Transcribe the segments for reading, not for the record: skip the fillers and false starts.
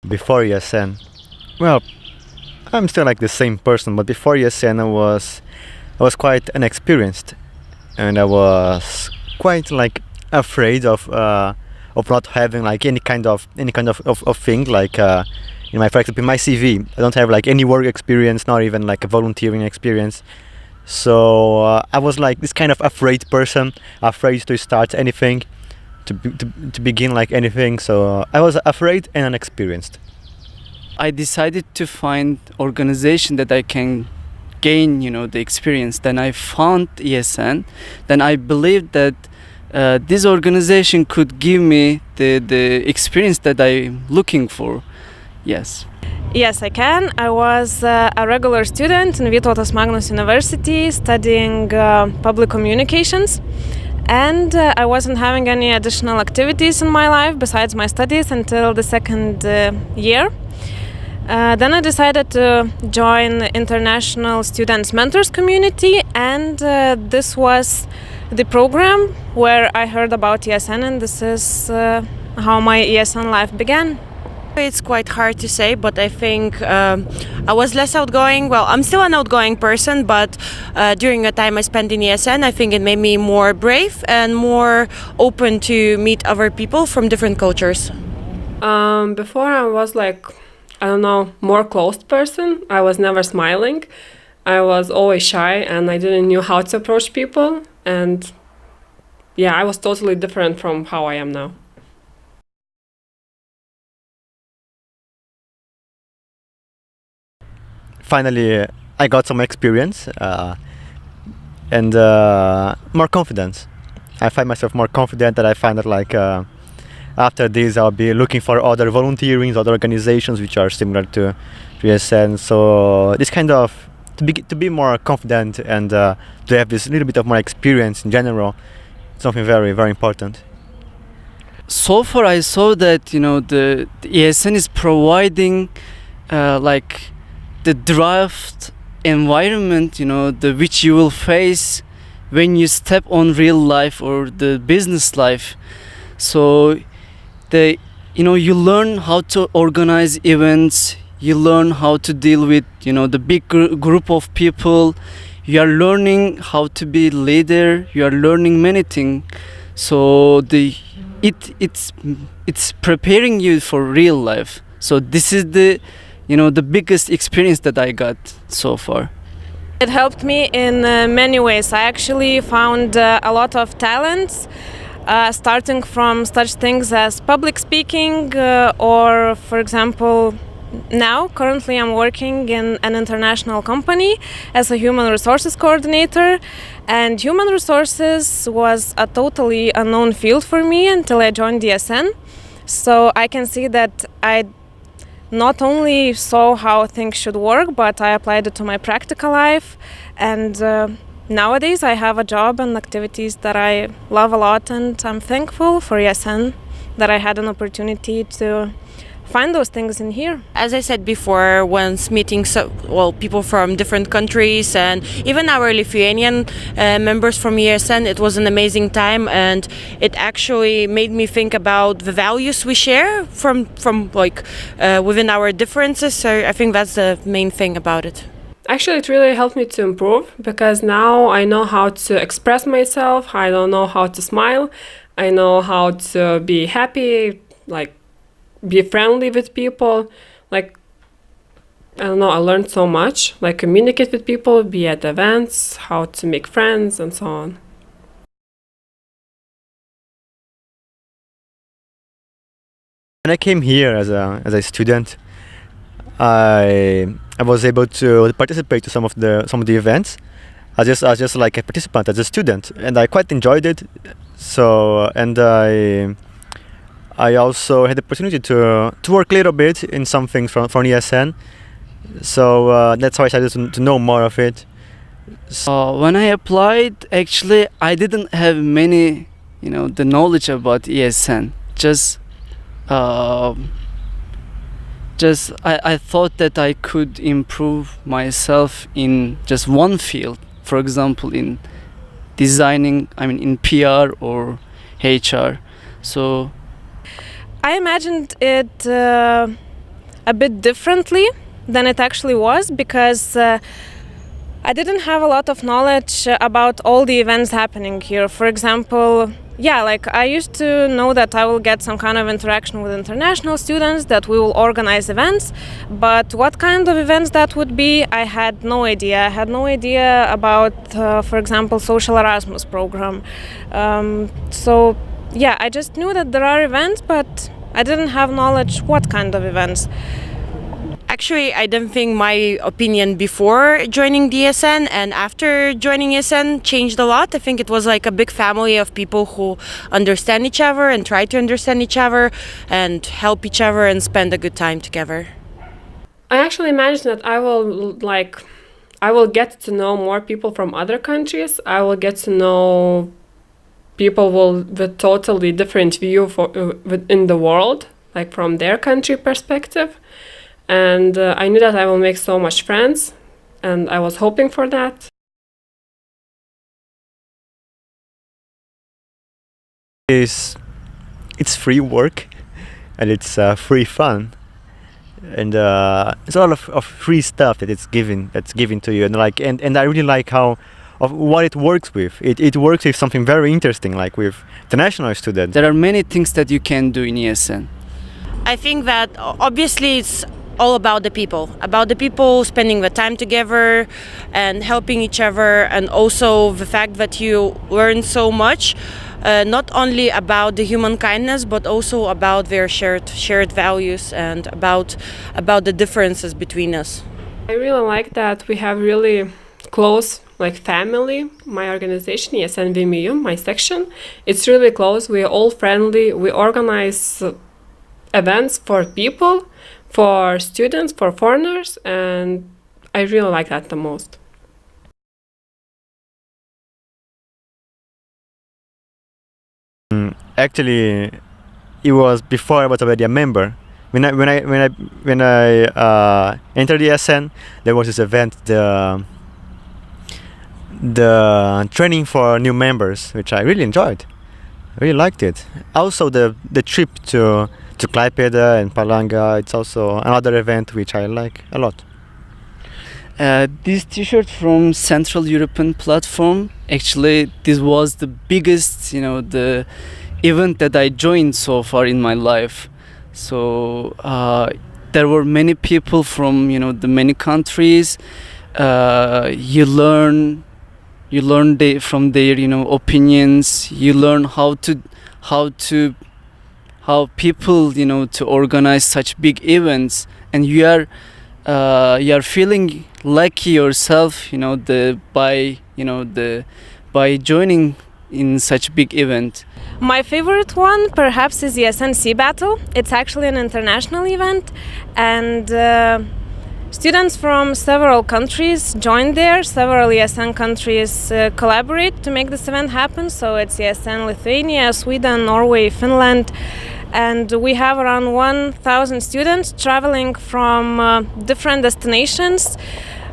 Before ESN, well, I'm still like the same person, but before ESN I was quite inexperienced, and I was quite like afraid of not having like any kind of thing like in my, for example, in my CV I don't have like any work experience, not even like a volunteering experience. So I was like this kind of afraid person, afraid to start anything, to begin like anything. So I was afraid and inexperienced. I decided to find organization that I can gain, the experience. Then I found ESN. Then I believed that this organization could give me the experience that I'm looking for. Yes. Yes, I can. I was a regular student in Vytautas Magnus University studying public communications. And I wasn't having any additional activities in my life besides my studies until the second year. Then I decided to join the International Students Mentors Community, and this was the program where I heard about ESN, and this is how my ESN life began. It's quite hard to say, but I think I was less outgoing. Well, I'm still an outgoing person, but during the time I spent in ESN, I think it made me more brave and more open to meet other people from different cultures. Before I was like, more closed person. I was never smiling. I was always shy and I didn't know how to approach people. And yeah, I was totally different from how I am now. Finally, I got some experience and more confidence. I find myself more confident, that I find that like after this I'll be looking for other volunteerings, other organizations which are similar to ESN. So this kind of to be more confident and to have this little bit of more experience in general, something very, very important. So far I saw that the ESN is providing like the draft environment, which you will face when you step on real life or the business life. So you learn how to organize events, you learn how to deal with the big group of people, you are learning how to be leader, you are learning many things. So it's preparing you for real life. So this is the biggest experience that I got so far. It helped me in many ways. I actually found a lot of talents, starting from such things as public speaking or, for example, now currently I'm working in an international company as a human resources coordinator, and human resources was a totally unknown field for me until I joined DSN. So I can see that I not only saw how things should work, but I applied it to my practical life, and nowadays I have a job and activities that I love a lot, and I'm thankful for ESN that I had an opportunity to find those things in here. As I said before, once meeting people from different countries and even our Lithuanian members from ESN, it was an amazing time, and it actually made me think about the values we share from within our differences. So I think that's the main thing about it. Actually, it really helped me to improve, because now I know how to express myself. I don't know how to smile. I know how to be happy, be friendly with people. I learned so much, communicate with people, be at events, how to make friends, and so on. When I came here as a student, I was able to participate to some of the events. I was just like a participant as a student, and I quite enjoyed it. So, and I also had the opportunity to work a little bit in some things from ESN. So that's how I started to know more of it. When I applied, actually, I didn't have many, the knowledge about ESN. I thought that I could improve myself in just one field. For example, in designing, in PR or HR. So I imagined it a bit differently than it actually was, because I didn't have a lot of knowledge about all the events happening here. For example, like I used to know that I will get some kind of interaction with international students, that we will organize events, but what kind of events that would be, I had no idea. I had no idea about, for example, social Erasmus program. I just knew that there are events, but I didn't have knowledge what kind of events. Actually, I didn't think my opinion before joining the ESN and after joining ESN changed a lot. I think it was like a big family of people who understand each other and try to understand each other and help each other and spend a good time together. I actually imagine that I will get to know more people from other countries. I will get to know people with totally different view in the world, like from their country perspective. And I knew that I will make so much friends, and I was hoping for that. It's free work, and it's free fun, and it's a lot of free stuff that's given to you, and I really like how of what it works with. It works with something very interesting, like with international students. There are many things that you can do in ESN. I think that obviously it's all about the people spending the time together and helping each other, and also the fact that you learn so much, not only about the human kindness, but also about their shared values and about the differences between us. I really like that we have really close family. My organization, ESN VMU, my section, it's really close. We are all friendly. We organize events for people, for students, for foreigners, and I really like that the most. Actually, it was before I was already a member. When I entered the ESN, there was this event, the training for new members, which I really enjoyed. I really liked it. Also, the trip to Klaipėda and Palanga, it's also another event which I like a lot. This t-shirt from Central European Platform, actually this was the biggest, the event that I joined so far in my life. So there were many people from the many countries. You learn from their opinions. You learn how people to organize such big events, and you are feeling lucky yourself by joining in such big event. My favorite one perhaps is the ESN Sea Battle. It's actually an international event, and students from several countries join there. Several ESN countries collaborate to make this event happen. So it's ESN Lithuania, Sweden, Norway, Finland, and we have around 1,000 students traveling from different destinations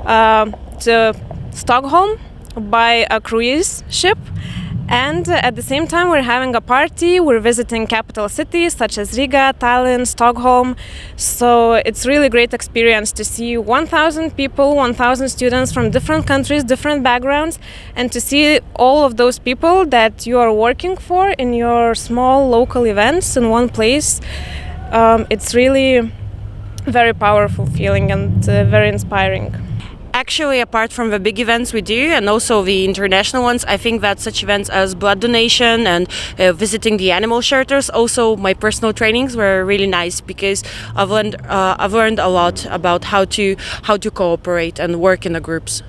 to Stockholm by a cruise ship. And at the same time, we're having a party. We're visiting capital cities such as Riga, Tallinn, Stockholm. So it's really great experience to see 1,000 people, 1,000 students from different countries, different backgrounds, and to see all of those people that you are working for in your small local events in one place. It's really very powerful feeling and very inspiring. Actually, apart from the big events we do and also the international ones, I think that such events as blood donation and visiting the animal shelters, also my personal trainings were really nice, because I've learned a lot about how to cooperate and work in the groups.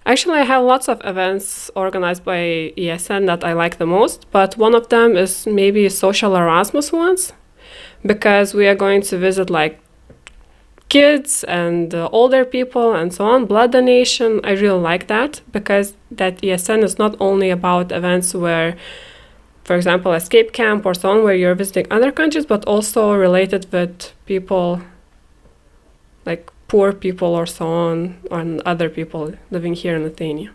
Actually, I have lots of events organized by ESN that I like the most, but one of them is maybe social Erasmus ones, because we are going to visit kids and older people and so on. Blood donation, I really like that, because that ESN is not only about events where, for example, escape camp or so on, where you're visiting other countries, but also related with people like poor people or so on, and other people living here in Lithuania.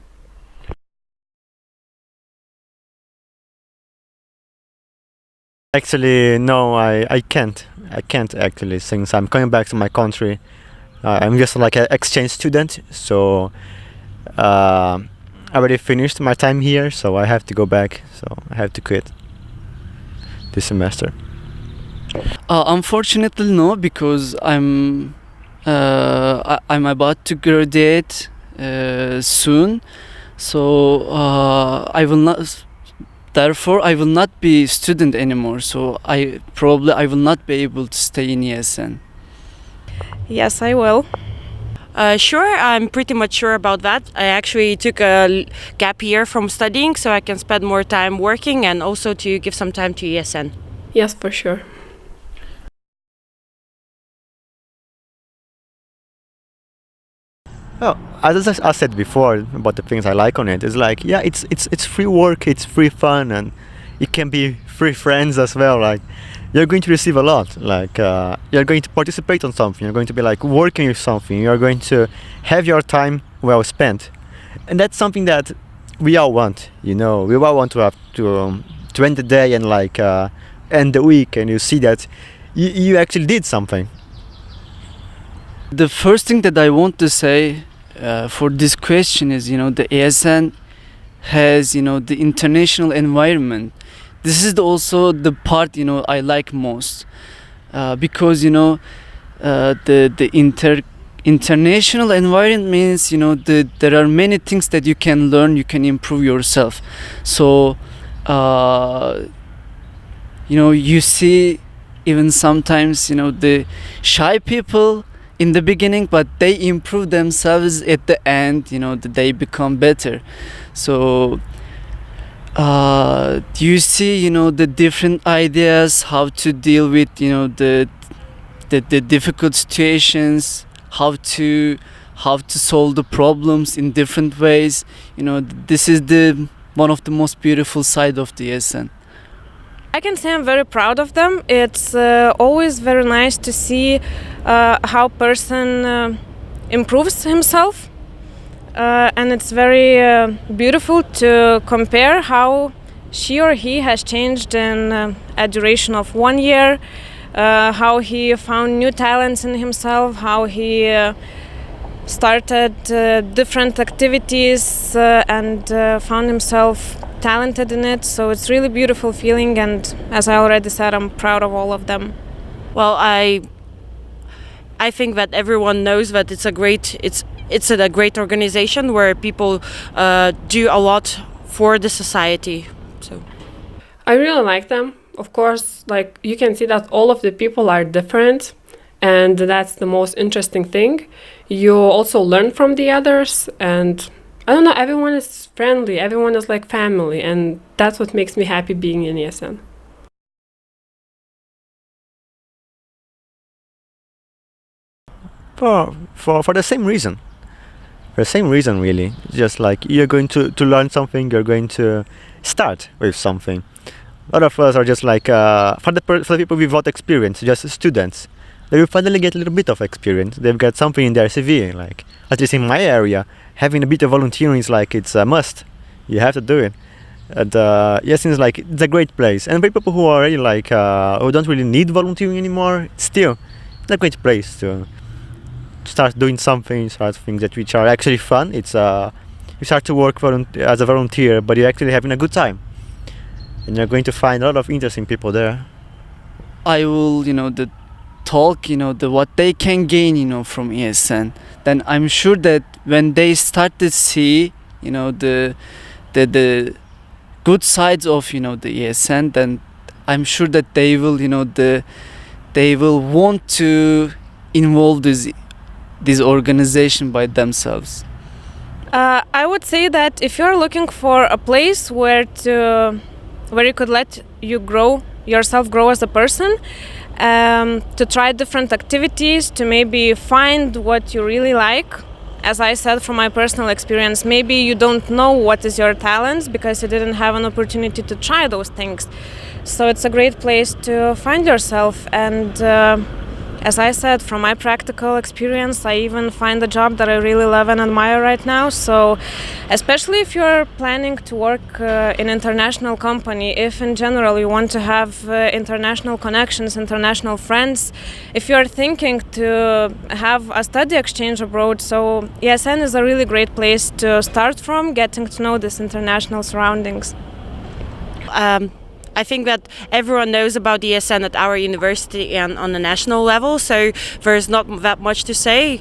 Actually, no, I can't. I can't actually, since I'm coming back to my country. I'm just like an exchange student, so I already finished my time here, so I have to go back. So I have to quit this semester. Unfortunately, no, because I'm about to graduate soon, so I will not. Therefore, I will not be student anymore. So I will not be able to stay in ESN. Yes, I will. Sure, I'm pretty much sure about that. I actually took a gap year from studying so I can spend more time working and also to give some time to ESN. Yes, for sure. Well, as I said before about the things I like on it, it's like, yeah, it's free work, it's free fun, and it can be free friends as well. Like, you're going to receive a lot. Like, you're going to participate on something. You're going to be like working with something. You're going to have your time well spent, and that's something that we all want. You know, we all want to have to end the day and like end the week, and you see that you actually did something. The first thing that I want to say for this question is, the ESN has, the international environment. This is also the part, I like most, because, the international environment means, there are many things that you can learn, you can improve yourself. So, you see even sometimes, the shy people in the beginning, but they improve themselves at the end, they become better. So you see, the different ideas, how to deal with, the difficult situations, how to solve the problems in different ways. This is one of the most beautiful side of the ESN. I can say I'm very proud of them. It's always very nice to see how a person improves himself. And it's very beautiful to compare how she or he has changed in a duration of 1 year, how he found new talents in himself, how he started different activities and found himself talented in it. So it's really beautiful feeling, and as I already said, I'm proud of all of them. Well, I think that everyone knows that it's a great organization where people do a lot for the society. So I really like them. Of course, like you can see that all of the people are different, and that's the most interesting thing. You also learn from the others, and I don't know, everyone is friendly, everyone is like family, and that's what makes me happy being in ESN. For the same reason. For the same reason, really. Just like you're going to learn something, you're going to start with something. A lot of us are just like, for the people without experience, just students. They will finally get a little bit of experience. They've got something in their CV. Like, at least in my area, having a bit of volunteering is like, it's a must. You have to do it. And yes, it's like, it's a great place. And for people who are already like, who don't really need volunteering anymore, still, it's a great place to start doing something, start things that which are actually fun. It's you start to work as a volunteer, but you're actually having a good time, and you're going to find a lot of interesting people there. I will, talk, what they can gain, from ESN. Then I'm sure that when they start to see, the good sides of, the ESN, then I'm sure that they will, they will want to involve this organization by themselves. I would say that if you're looking for a place where you could let yourself grow as a person, to try different activities, to maybe find what you really like. As I said, from my personal experience, maybe you don't know what is your talents because you didn't have an opportunity to try those things. So it's a great place to find yourself, and as I said, from my practical experience, I even find a job that I really love and admire right now. So, especially if you're planning to work in international company, if in general you want to have international connections, international friends, if you're thinking to have a study exchange abroad, so ESN is a really great place to start from, getting to know this international surroundings. I think that everyone knows about ESN at our university and on the national level, so there's not that much to say.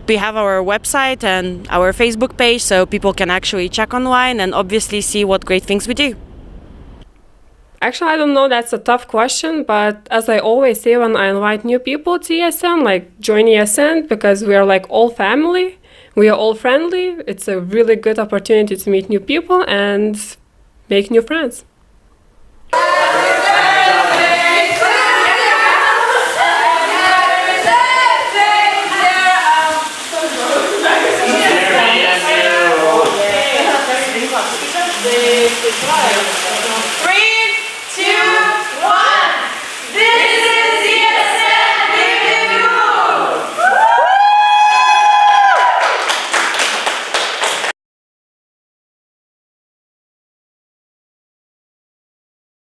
We have our website and our Facebook page, so people can actually check online and obviously see what great things we do. Actually, I don't know, that's a tough question, but as I always say when I invite new people to ESN, like join ESN, because we are like all family, we are all friendly, it's a really good opportunity to meet new people and make new friends. Three, two,